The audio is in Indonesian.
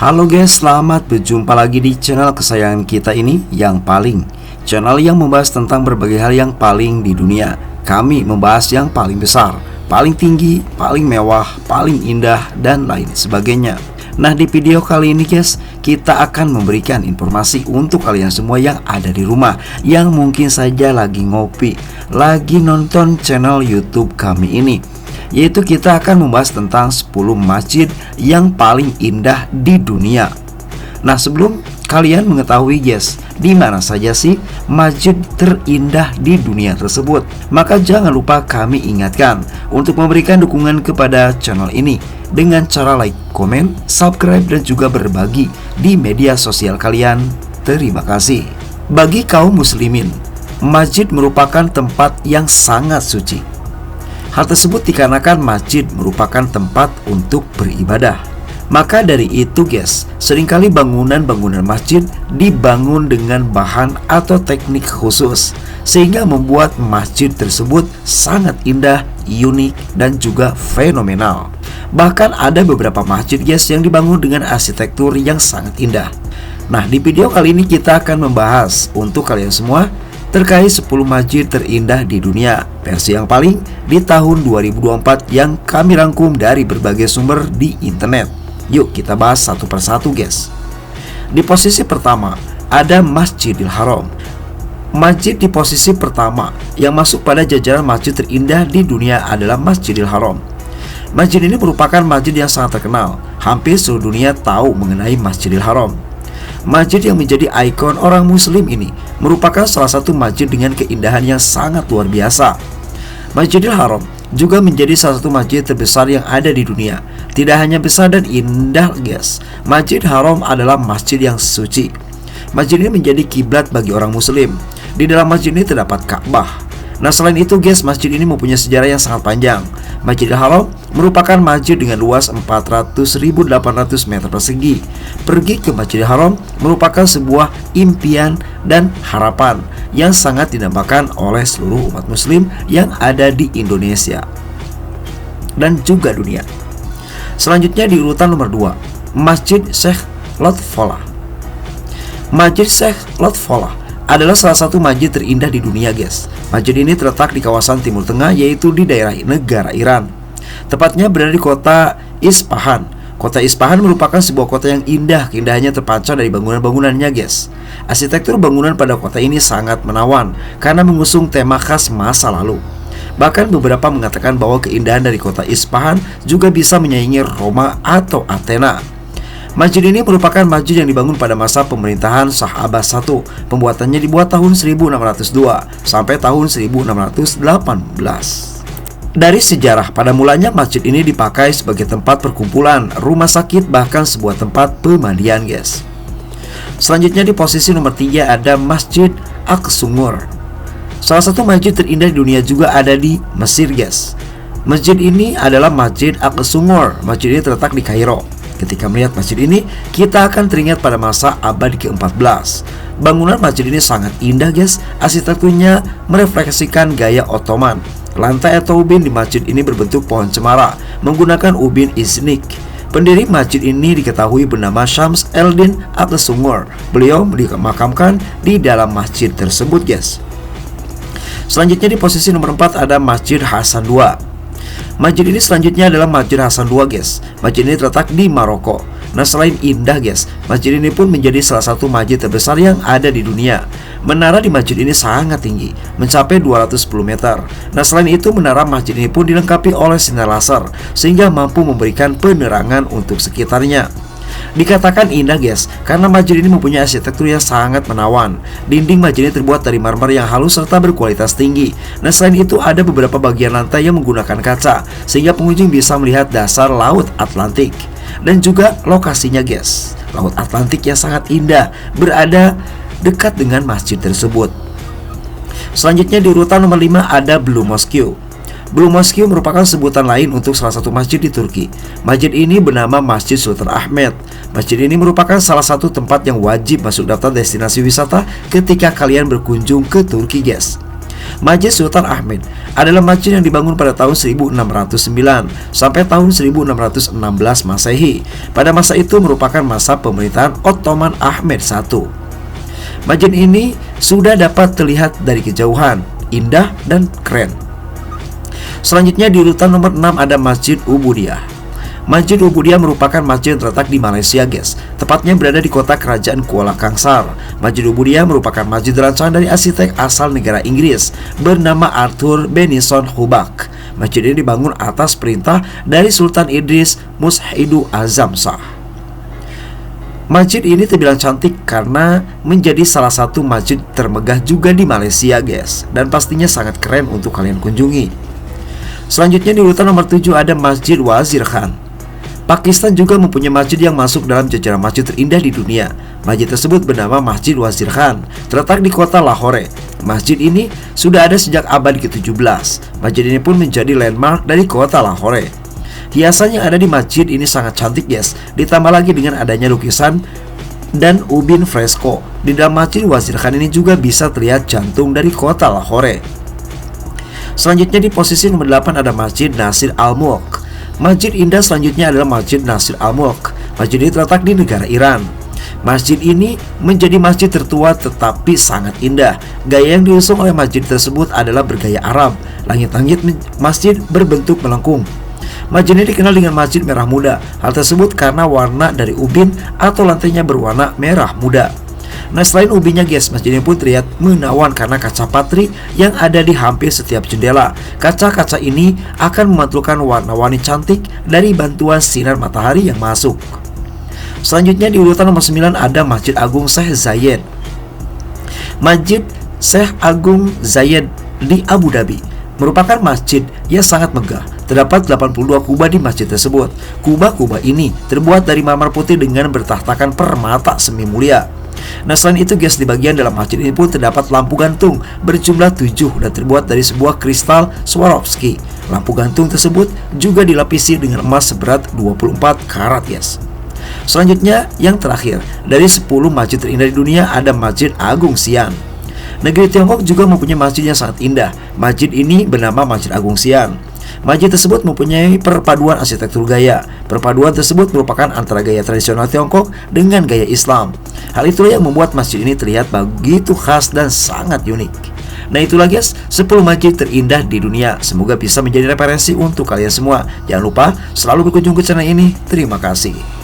Halo guys, selamat berjumpa lagi di channel kesayangan kita ini, channel yang membahas tentang berbagai hal yang paling di dunia. Kami membahas yang paling besar, paling tinggi, paling mewah, paling indah, dan lain sebagainya. Nah, di video kali ini guys, kita akan memberikan informasi untuk kalian semua yang ada di rumah, yang mungkin saja lagi ngopi, lagi nonton channel YouTube kami ini. Yaitu kita akan membahas tentang 10 masjid yang paling indah di dunia. Nah, sebelum kalian mengetahui guys, di mana saja sih masjid terindah di dunia tersebut, maka jangan lupa kami ingatkan untuk memberikan dukungan kepada channel ini dengan cara like, komen, subscribe, dan juga berbagi di media sosial kalian. Terima kasih. Bagi kaum muslimin, masjid merupakan tempat yang sangat suci. Hal tersebut dikarenakan masjid merupakan tempat untuk beribadah. Maka dari itu guys, seringkali bangunan-bangunan masjid dibangun dengan bahan atau teknik khusus, sehingga membuat masjid tersebut sangat indah, unik, dan juga fenomenal. Bahkan ada beberapa masjid guys yang dibangun dengan arsitektur yang sangat indah. Nah, di video kali ini kita akan membahas untuk kalian semua terkait 10 masjid terindah di dunia versi yang paling di tahun 2024 yang kami rangkum dari berbagai sumber di internet. Yuk kita bahas satu persatu guys. Di posisi pertama ada Masjidil Haram. Masjid di posisi pertama yang masuk pada jajaran masjid terindah di dunia adalah Masjidil Haram. Masjid ini merupakan masjid yang sangat terkenal. Hampir seluruh dunia tahu mengenai Masjidil Haram. Masjid yang menjadi ikon orang muslim ini merupakan salah satu masjid dengan keindahan yang sangat luar biasa. Masjidil Haram juga menjadi salah satu masjid terbesar yang ada di dunia. Tidak hanya besar dan indah guys, Masjid Haram adalah masjid yang suci. Masjid ini menjadi kiblat bagi orang muslim. Di dalam masjid ini terdapat Ka'bah. Nah, selain itu guys, masjid ini mempunyai sejarah yang sangat panjang. Masjidil Haram merupakan masjid dengan luas 400.800 meter persegi. Pergi ke Masjidil Haram merupakan sebuah impian dan harapan yang sangat didambakan oleh seluruh umat muslim yang ada di Indonesia dan juga dunia. Selanjutnya di urutan nomor 2, Masjid Sheikh Lutfullah. Masjid Sheikh Lutfullah adalah salah satu masjid terindah di dunia guys. Masjid ini terletak di kawasan Timur Tengah, yaitu di daerah negara Iran. Tepatnya berada di kota Isfahan. Kota Isfahan merupakan sebuah kota yang indah. Keindahannya terpancar dari bangunan-bangunannya guys. Arsitektur bangunan pada kota ini sangat menawan karena mengusung tema khas masa lalu. Bahkan beberapa mengatakan bahwa keindahan dari kota Isfahan juga bisa menyaingi Roma atau Athena. Masjid ini merupakan masjid yang dibangun pada masa pemerintahan Shah Abbas I. Pembuatannya dibuat tahun 1602 sampai tahun 1618. Dari sejarah, pada mulanya masjid ini dipakai sebagai tempat perkumpulan, rumah sakit, bahkan sebuah tempat pemandian guys. Selanjutnya di posisi nomor 3 ada Masjid Aqsungur. Salah satu masjid terindah di dunia juga ada di Mesir guys. Masjid ini adalah Masjid Aqsungur. Masjid ini terletak di Kairo. Ketika melihat masjid ini, kita akan teringat pada masa abad ke-14. Bangunan masjid ini sangat indah guys. Arsitekturnya merefleksikan gaya Ottoman. Lantai atau ubin di masjid ini berbentuk pohon cemara menggunakan ubin isnik. Pendiri masjid ini diketahui bernama Syams Eldin Aqsungur. Beliau dimakamkan di dalam masjid tersebut guys. Selanjutnya di posisi nomor 4 ada Masjid Hasan II. Masjid ini selanjutnya adalah Masjid Hasan II guys. Masjid ini terletak di Maroko. Nah, selain indah guys, masjid ini pun menjadi salah satu masjid terbesar yang ada di dunia. Menara di masjid ini sangat tinggi, mencapai 210 meter. Nah, selain itu menara masjid ini pun dilengkapi oleh sinar laser, sehingga mampu memberikan penerangan untuk sekitarnya. Dikatakan indah guys, karena masjid ini mempunyai arsitektur yang sangat menawan. Dinding masjid ini terbuat dari marmer yang halus serta berkualitas tinggi. Nah, selain itu ada beberapa bagian lantai yang menggunakan kaca, sehingga pengunjung bisa melihat dasar Laut Atlantik. Dan juga lokasinya guys, Laut Atlantik yang sangat indah berada dekat dengan masjid tersebut. Selanjutnya di urutan nomor 5 ada Blue Mosque. Blue Mosque merupakan sebutan lain untuk salah satu masjid di Turki. Masjid ini bernama Masjid Sultan Ahmet. Masjid ini merupakan salah satu tempat yang wajib masuk daftar destinasi wisata ketika kalian berkunjung ke Turki guys. Masjid Sultan Ahmed adalah masjid yang dibangun pada tahun 1609 sampai tahun 1616 Masehi. Pada masa itu merupakan masa pemerintahan Ottoman Ahmed I. Masjid ini sudah dapat terlihat dari kejauhan, indah dan keren. Selanjutnya di urutan nomor 6 ada Masjid Ubudiyah. Masjid Ubudiyah merupakan masjid yang terletak di Malaysia, guys. Tepatnya berada di kota kerajaan Kuala Kangsar. Masjid Ubudiyah merupakan masjid rancangan dari arsitek asal negara Inggris bernama Arthur Benison Hubak. Masjid ini dibangun atas perintah dari Sultan Idris Mushidu Azam Shah. Masjid ini terbilang cantik karena menjadi salah satu masjid termegah juga di Malaysia, guys. Dan pastinya sangat keren untuk kalian kunjungi. Selanjutnya di urutan nomor 7 ada Masjid Wazir Khan. Pakistan juga mempunyai masjid yang masuk dalam jajaran masjid terindah di dunia. Masjid tersebut bernama Masjid Wazir Khan, terletak di kota Lahore. Masjid ini sudah ada sejak abad ke-17. Masjid ini pun menjadi landmark dari kota Lahore. Hiasan yang ada di masjid ini sangat cantik, guys. Ditambah lagi dengan adanya lukisan dan ubin fresko. Di dalam Masjid Wazir Khan ini juga bisa terlihat jantung dari kota Lahore. Selanjutnya di posisi nomor 8 ada Masjid Nasir Al-Mulk. Masjid indah selanjutnya adalah Masjid Nasir Al-Mulk. Masjid ini terletak di negara Iran. Masjid ini menjadi masjid tertua tetapi sangat indah. Gaya yang diusung oleh masjid tersebut adalah bergaya Arab. Langit-langit masjid berbentuk melengkung. Masjid ini dikenal dengan Masjid Merah Muda. Hal tersebut karena warna dari ubin atau lantainya berwarna merah muda. Nah, selain ubinnya, guys, masjid ini pun terlihat menawan karena kaca patri yang ada di hampir setiap jendela. Kaca-kaca ini akan memantulkan warna-warni cantik dari bantuan sinar matahari yang masuk. Selanjutnya di urutan nomor 9 ada Masjid Agung Sheikh Zayed. Masjid Sheikh Agung Zayed di Abu Dhabi merupakan masjid yang sangat megah. Terdapat 82 kubah di masjid tersebut. Kubah-kubah ini terbuat dari marmer putih dengan bertahtakan permata semi mulia. Nah, selain itu, guys, di bagian dalam masjid ini pun terdapat lampu gantung berjumlah 7 dan terbuat dari sebuah kristal Swarovski. Lampu gantung tersebut juga dilapisi dengan emas seberat 24 karat, guys. Selanjutnya, yang terakhir, dari 10 masjid terindah di dunia ada Masjid Agung Xi'an. Negeri Tiongkok juga mempunyai masjid yang sangat indah. Masjid ini bernama Masjid Agung Xi'an. Masjid tersebut mempunyai perpaduan arsitektur gaya. Perpaduan tersebut merupakan antara gaya tradisional Tiongkok dengan gaya Islam. Hal itulah yang membuat masjid ini terlihat begitu khas dan sangat unik. Nah, itulah, guys, 10 masjid terindah di dunia. Semoga bisa menjadi referensi untuk kalian semua. Jangan lupa selalu berkunjung ke channel ini. Terima kasih.